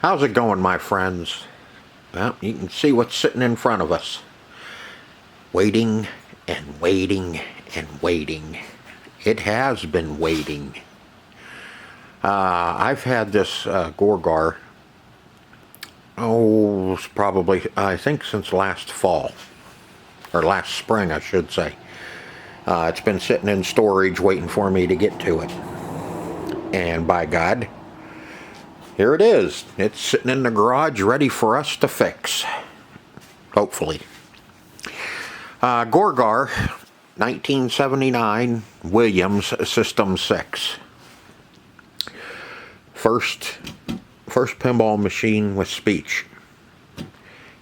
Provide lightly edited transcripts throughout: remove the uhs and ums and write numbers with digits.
How's it going, my friends? Well, you can see what's sitting in front of us. Waiting and waiting and waiting. It has been waiting. I've had this Gorgar, it's probably, I think, since last fall. Or last spring, I should say. It's been sitting in storage waiting for me to get to it. And by God, here it is. It's sitting in the garage ready for us to fix. Hopefully. Gorgar, 1979, Williams, System 6. First pinball machine with speech.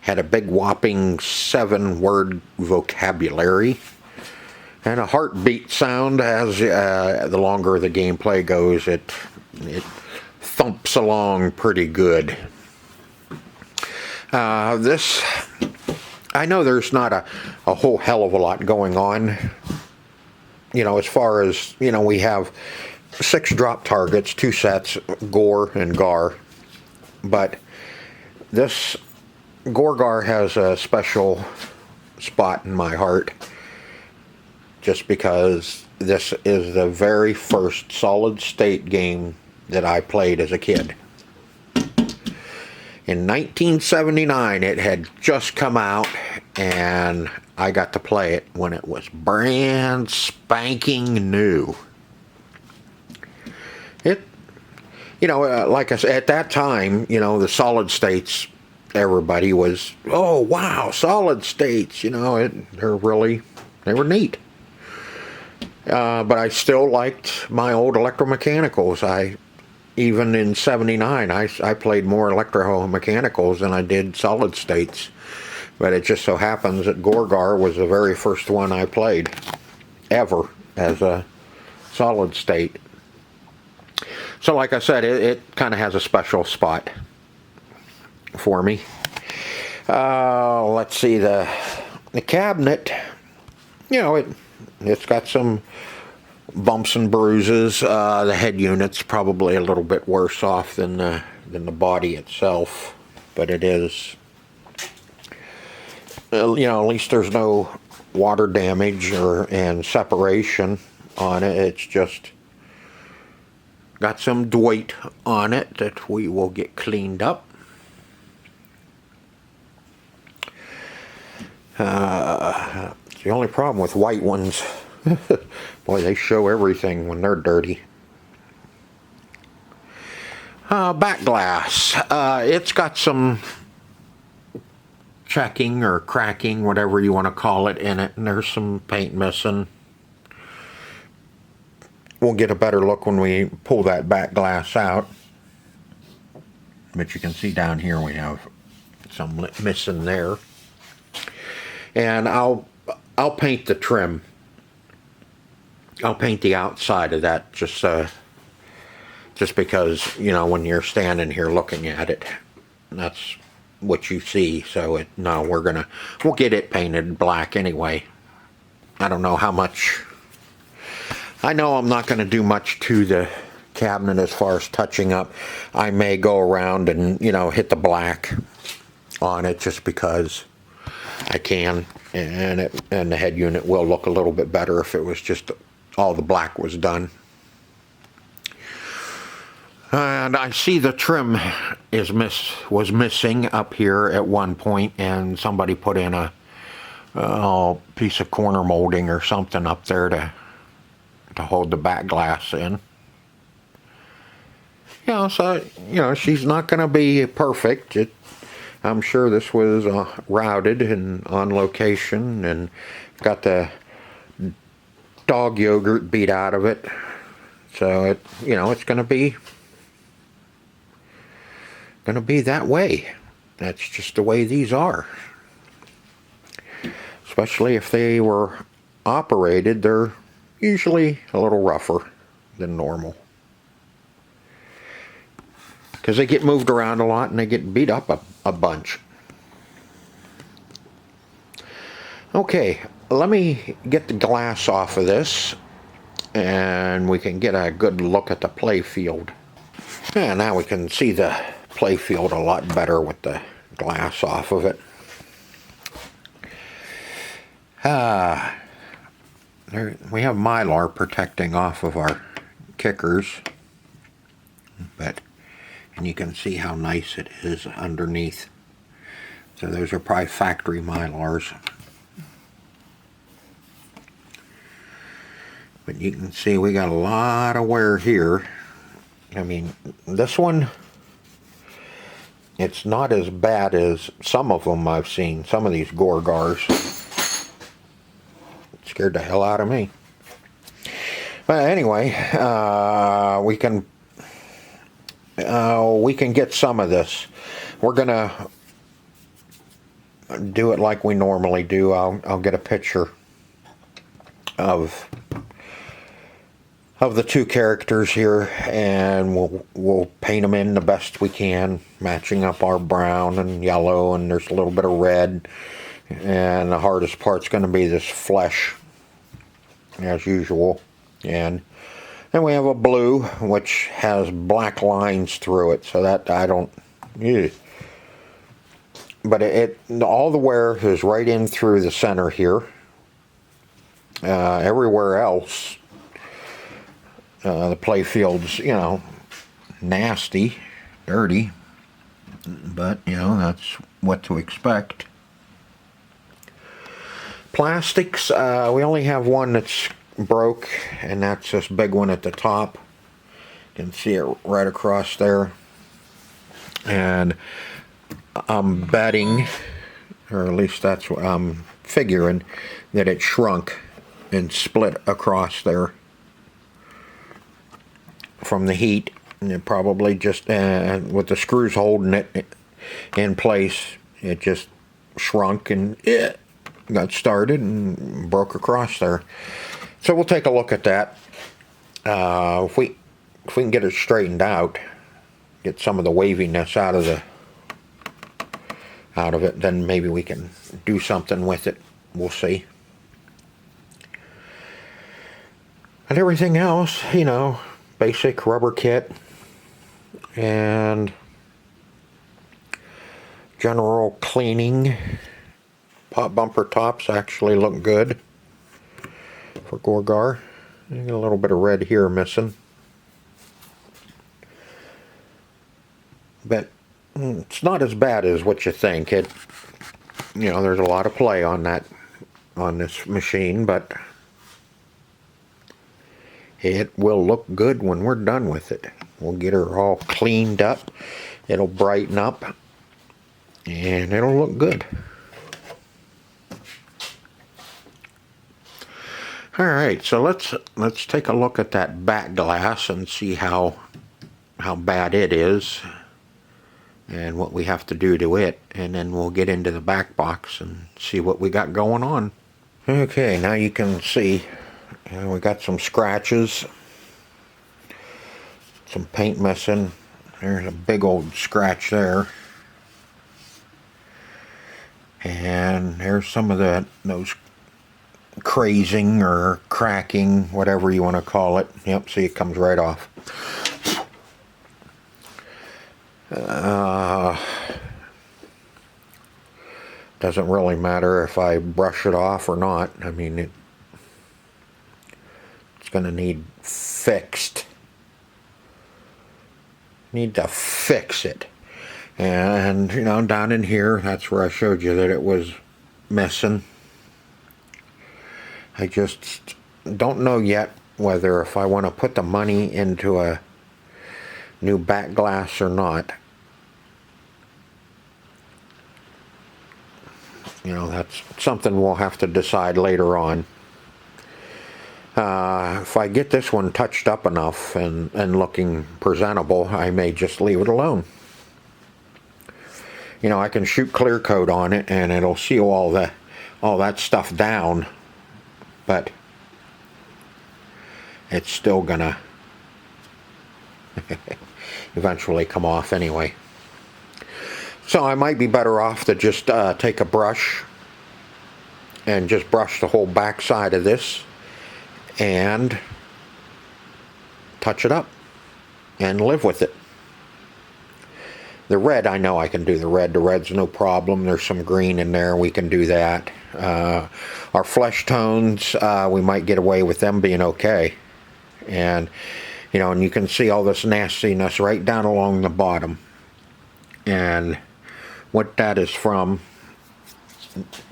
Had a big whopping 7-word vocabulary. And a heartbeat sound as the longer the gameplay goes, it thumps along pretty good. This, I know there's not a whole hell of a lot going on. You know, as far as, you know, we have 6 drop targets, 2 sets, Gore and Gar. But this Gorgar has a special spot in my heart. Just because this is the very first solid state game that I played as a kid. In 1979, it had just come out, and I got to play it when it was brand spanking new. It, you know, like I said, at that time, you know, the solid states, everybody was, oh wow, solid states, you know, they were neat. But I still liked my old electromechanicals. Even in 79, I played more electromechanicals than I did solid states. But it just so happens that Gorgar was the very first one I played ever as a solid state. So like I said, it kind of has a special spot for me. Let's see, the cabinet, you know, it's got some bumps and bruises. The head unit's probably a little bit worse off than the body itself, but it is, you know, at least there's no water damage and separation on it. It's just got some weight on it that we will get cleaned up. The only problem with white ones, boy, they show everything when they're dirty. Back glass. It's got some checking or cracking, whatever you want to call it, in it, and there's some paint missing. We'll get a better look when we pull that back glass out. But you can see down here we have some missing there. And I'll paint the trim. I'll paint the outside of that just because, you know, when you're standing here looking at it, that's what you see. So we'll get it painted black anyway. I don't know how much. I know I'm not going to do much to the cabinet as far as touching up. I may go around and, you know, hit the black on it just because I can, and the head unit will look a little bit better if it was just all the black was done. And I see the trim was missing up here at one point, and somebody put in a piece of corner molding or something up there to hold the back glass in. You know, so, you know, she's not going to be perfect. I'm sure this was routed and on location, and got the dog yogurt beat out of it. So you know, it's going to be that way. That's just the way these are. Especially if they were operated, they're usually a little rougher than normal. Because they get moved around a lot and they get beat up a bunch. Okay, let me get the glass off of this and we can get a good look at the Playfield. And now we can see the Playfield a lot better with the glass off of it. There, we have Mylar protecting off of our kickers, and you can see how nice it is underneath. So those are probably factory Mylars. But you can see we got a lot of wear here. I mean, this one, it's not as bad as some of them I've seen. Some of these Gorgars. It scared the hell out of me. But anyway, we can get some of this. We're gonna do it like we normally do. I'll get a picture of the two characters here, and we'll paint them in the best we can, matching up our brown and yellow, and there's a little bit of red, and the hardest part's going to be this flesh, as usual. And then we have a blue which has black lines through it, so that I don't, but all the wear is right in through the center here. Everywhere else, the Playfield's, you know, nasty, dirty, but, you know, that's what to expect. Plastics, we only have one that's broke, and that's this big one at the top. You can see it right across there. And I'm betting, or at least that's what I'm figuring, that it shrunk and split across there from the heat, and it probably just with the screws holding it in place, it just shrunk and it got started and broke across there. So we'll take a look at that. If we can get it straightened out, get some of the waviness out of it, then maybe we can do something with it. We'll see. And everything else, you know, basic rubber kit and general cleaning. Bumper tops actually look good for Gorgar. You got a little bit of red here missing, but it's not as bad as what you think. You know, there's a lot of play on this machine, but it will look good when we're done with it. We'll get her all cleaned up. It'll brighten up, and it'll look good. All right, so let's take a look at that back glass and see how bad it is and what we have to do to it, and then we'll get into the back box and see what we got going on. Okay, now you can see we got some scratches, some paint missing. There's a big old scratch there, and there's some of those crazing or cracking, whatever you want to call it. Yep, see, it comes right off. Doesn't really matter if I brush it off or not. I mean, it's going to need fixed. Need to fix it. And, you know, down in here, that's where I showed you that it was missing. I just don't know yet whether if I want to put the money into a new back glass or not. You know, that's something we'll have to decide later on. If I get this one touched up enough and looking presentable, I may just leave it alone. You know, I can shoot clear coat on it and it'll seal all that stuff down, but it's still gonna eventually come off anyway. So I might be better off to just take a brush and just brush the whole back side of this and touch it up and live with it. The red, I know I can do the red. The red's no problem. There's some green in there. We can do that. Our flesh tones, we might get away with them being okay. And, you know, and you can see all this nastiness right down along the bottom. And what that is from,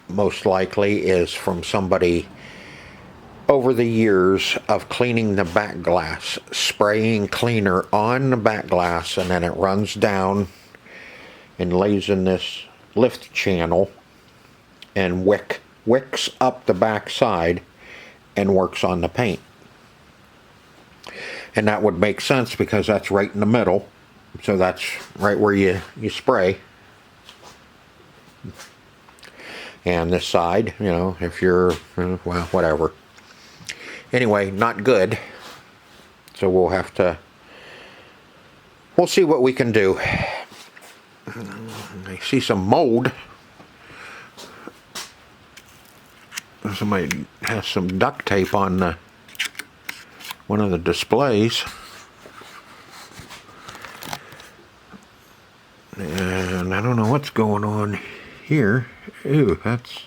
most likely, is from somebody over the years of cleaning the back glass, spraying cleaner on the back glass, and then it runs down and lays in this lift channel and wicks up the back side and works on the paint. And that would make sense because that's right in the middle. So that's right where you spray. And this side, you know, if you're, well, whatever. Anyway, not good. So we'll see what we can do. I see some mold. Somebody has some duct tape on one of the displays. And I don't know what's going on here. Ew, that's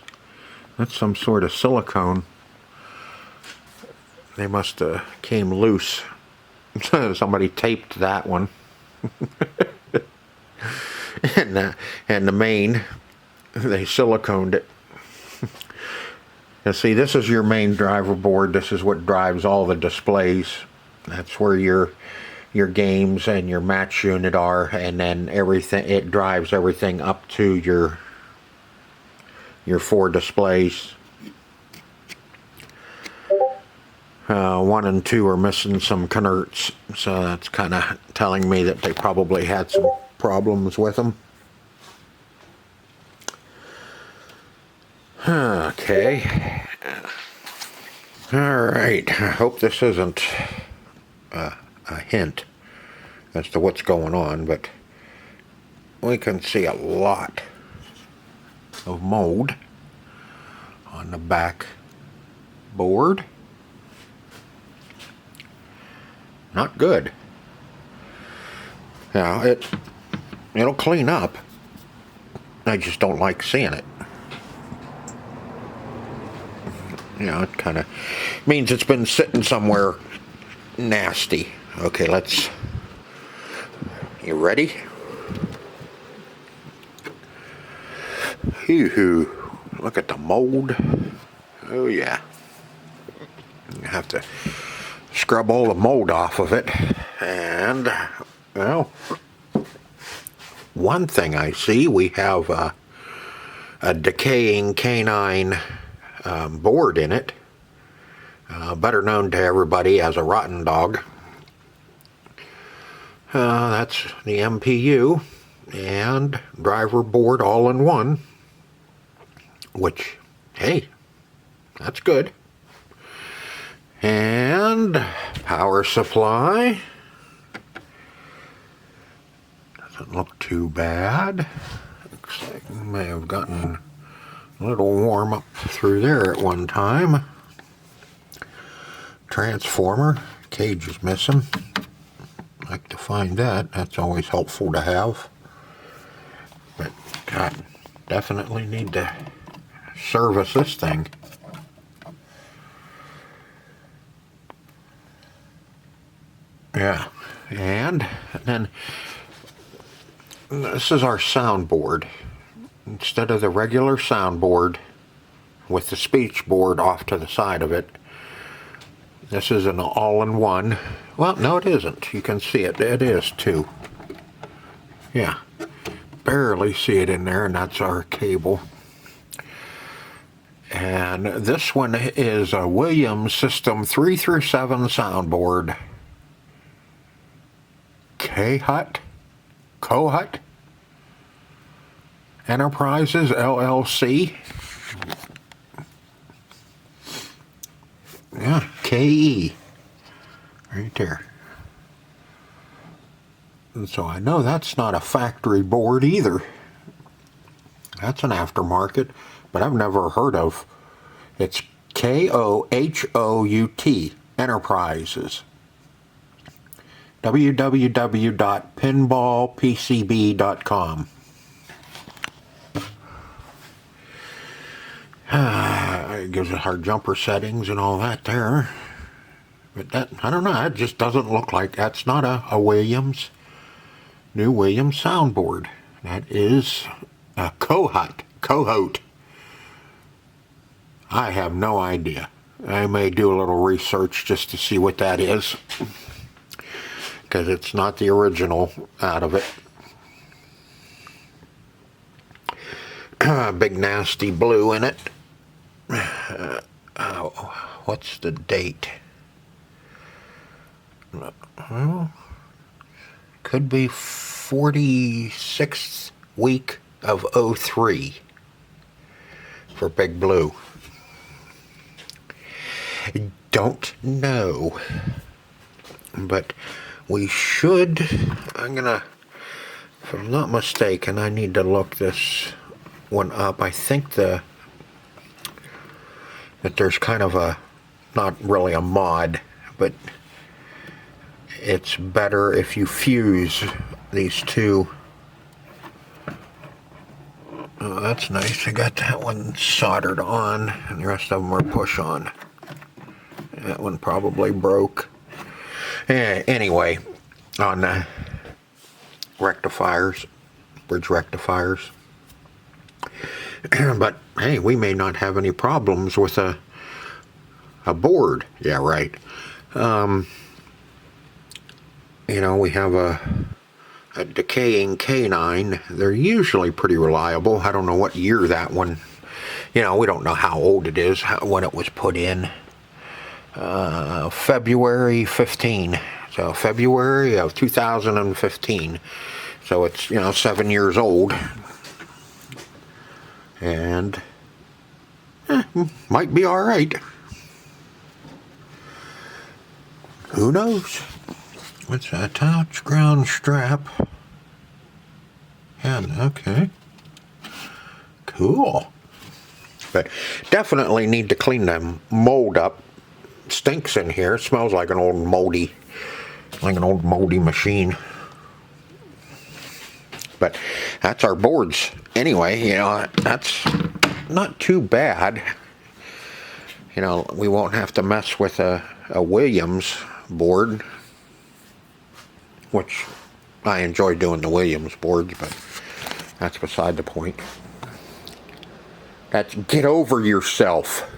some sort of silicone. They must have came loose. Somebody taped that one. and the main, they siliconed it. Now see, this is your main driver board. This is what drives all the displays. That's where your games and your match unit are, and then everything, it drives everything up to your 4 displays. 1 and 2 are missing some connerts, so that's kind of telling me that they probably had some problems with them. Okay. Alright, I hope this isn't a hint as to what's going on, but we can see a lot of mold on the back board. Not good. Now, it'll clean up. I just don't like seeing it. You know, it kind of means it's been sitting somewhere nasty. Okay, you ready? Hoo-hoo. Look at the mold. Oh, yeah. You have to scrub all the mold off of it. And, well, one thing I see, we have a decaying canine board in it, better known to everybody as a rotten dog. That's the MPU and driver board all in one, which, hey, that's good. And power supply doesn't look too bad. Looks like we may have gotten a little warm up through there at one time. Transformer, cage is missing. Like to find that. That's always helpful to have. But God, definitely need to service this thing. Yeah, and then this is our soundboard. Instead of the regular soundboard with the speech board off to the side of it, this is an all-in-one. Well, no, it isn't. You can see it. It is too. Yeah, barely see it in there, and that's our cable. And this one is a Williams System 3 through 7 soundboard. Kohut Enterprises LLC. Yeah, KE right there. And so I know that's not a factory board either. That's an aftermarket, but I've never heard of. It's KOHOUT Enterprises. www.pinballpcb.com. It gives us our jumper settings and all that there. But that, I don't know, it just doesn't look like, that's not a Williams, new Williams soundboard. That is a Cohote. I have no idea. I may do a little research just to see what that is, because it's not the original out of it. Big nasty blue in it. What's the date? Well, could be 46th week of 03 for Big Blue. Don't know, but we should, if I'm not mistaken, I need to look this one up. I think that there's kind of a, not really a mod, but it's better if you fuse these two. Oh, that's nice. I got that one soldered on, and the rest of them are push on. That one probably broke. Anyway, on rectifiers, bridge rectifiers. But hey, we may not have any problems with a board. Yeah, right. You know, we have a decaying K9. They're usually pretty reliable. I don't know what year that one, you know, we don't know how old it is, when it was put in. February 15. So February of 2015. So it's, you know, 7 years old. And might be all right. Who knows? What's that? Touch ground strap. Yeah, okay. Cool. But definitely need to clean them mold up. Stinks in here. It smells like an old moldy machine. But that's our boards. Anyway, you know, that's not too bad. You know, we won't have to mess with a Williams board, which I enjoy doing the Williams boards, but that's beside the point. That's get over yourself.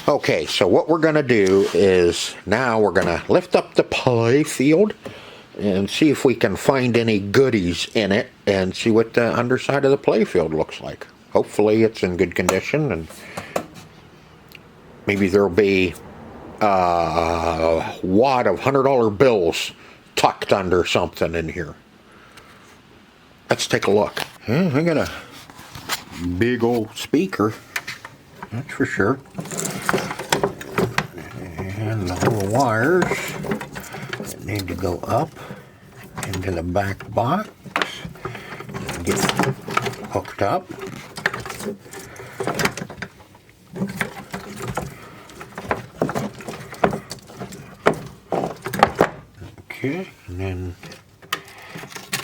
Okay, so what we're going to do is now we're going to lift up the Playfield and see if we can find any goodies in it and see what the underside of the Playfield looks like. Hopefully it's in good condition, and maybe there'll be a wad of $100 bills tucked under something in here. Let's take a look. Yeah, I got a big old speaker, that's for sure. And the little wires that need to go up into the back box and get hooked up. Okay, and then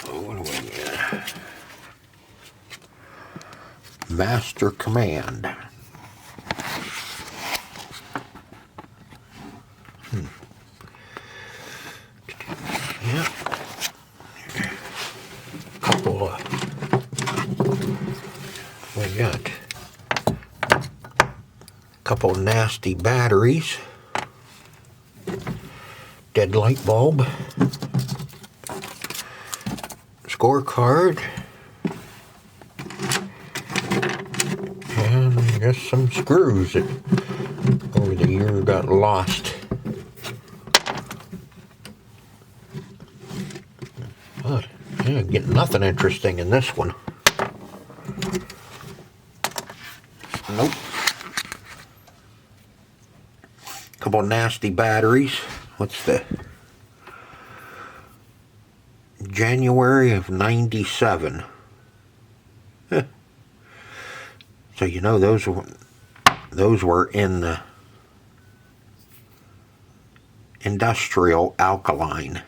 what do we get? Master command. Yeah. Couple of, we got a couple nasty batteries. Dead light bulb. Scorecard. And I guess some screws that over the year got lost. But yeah, get nothing interesting in this one. Nope. Couple nasty batteries. What's the January of 97? Huh. So you know those were in the industrial alkaline.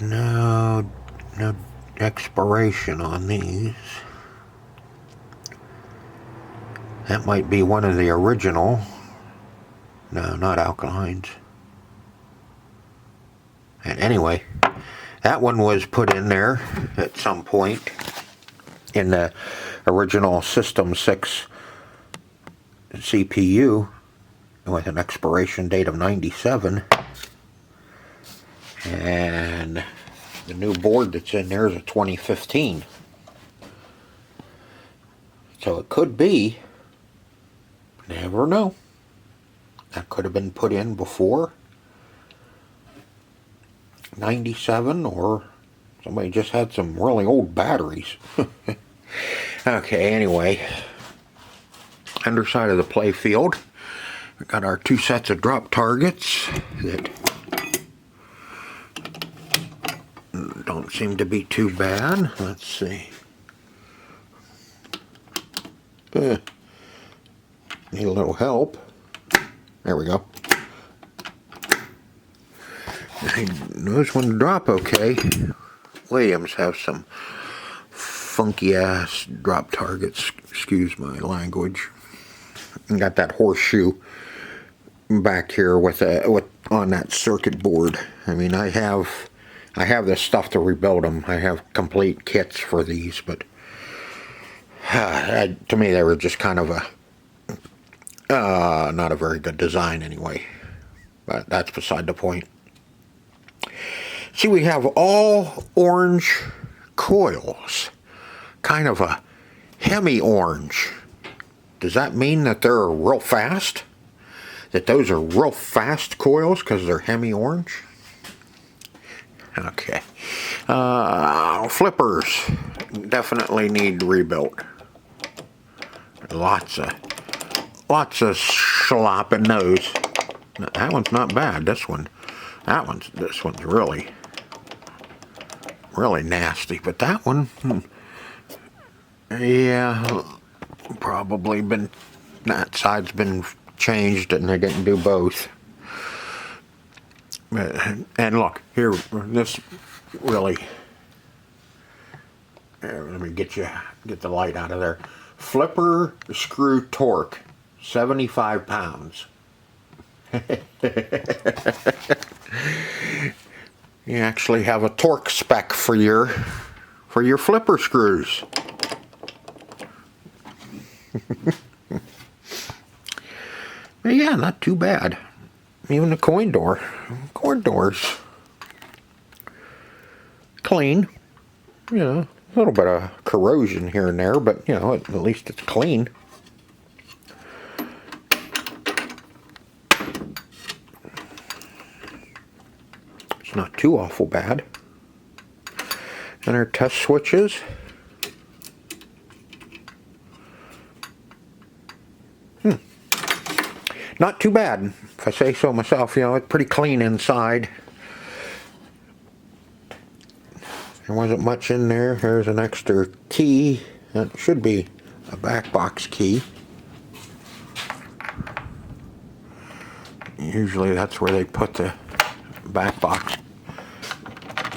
No expiration on these. That might be one of the original. No, not alkalines. And anyway, that one was put in there at some point in the original System 6 CPU with an expiration date of 97. And the new board that's in there is a 2015. So it could be, never know. That could have been put in before 97, or somebody just had some really old batteries. Okay, anyway, underside of the Playfield, we got our 2 sets of drop targets that don't seem to be too bad. Let's see. Need a little help. There we go. Those ones drop okay. Williams have some funky ass drop targets. Excuse my language. And got that horseshoe back here with on that circuit board. I mean, I have the stuff to rebuild them. I have complete kits for these, but to me they were just kind of a not a very good design anyway. But that's beside the point. See, we have all orange coils. Kind of a hemi-orange. Does that mean that they're real fast? That those are real fast coils because they're hemi-orange? Okay. Flippers definitely need rebuilt. Lots of slop in those. That one's not bad. This one's really nasty. But that one, yeah, probably that side's been changed and they didn't do both. And look here, this really. Let me get the light out of there. Flipper screw torque, 75 pounds. You actually have a torque spec for your flipper screws. But yeah, not too bad. Even the coin doors clean. You know, a little bit of corrosion here and there, but you know, at least it's clean. It's not too awful bad. And our test switches. Not too bad, if I say so myself. You know, it's pretty clean inside. There wasn't much in there. There's an extra key. That should be a back box key. Usually that's where they put the back box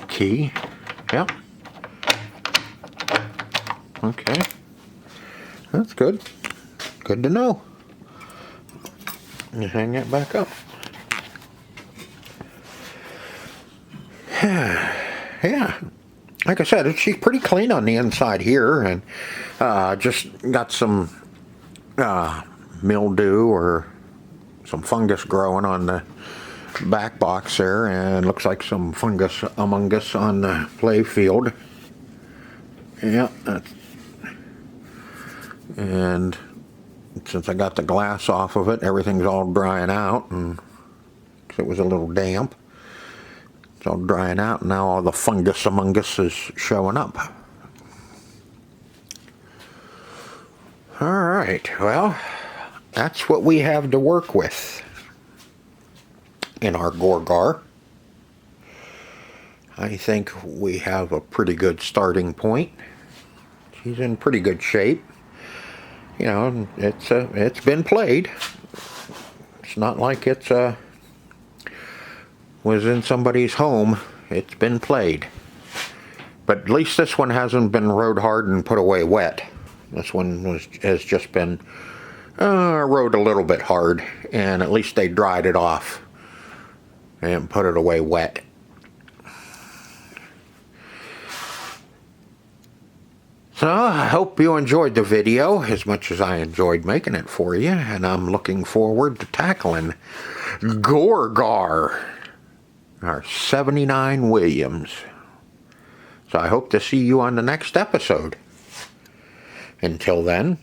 key. Yep. Okay. That's good. Good to know. You hang that back up. Yeah. Like I said, she's pretty clean on the inside here, and just got some mildew or some fungus growing on the back box there, and looks like some fungus among us on the Playfield. Yeah, and since I got the glass off of it, everything's all drying out, and it was a little damp. It's all drying out, and now all the fungus among us is showing up. Alright, well, that's what we have to work with in our Gorgar. I think we have a pretty good starting point. She's in pretty good shape. You know, it's been played. It's not like it's was in somebody's home it's been played. But at least this one hasn't been rode hard and put away wet. This one has just been rode a little bit hard, and at least they dried it off and put it away wet. So I hope you enjoyed the video as much as I enjoyed making it for you, and I'm looking forward to tackling Gorgar, our 79 Williams. So I hope to see you on the next episode. Until then,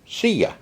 see ya.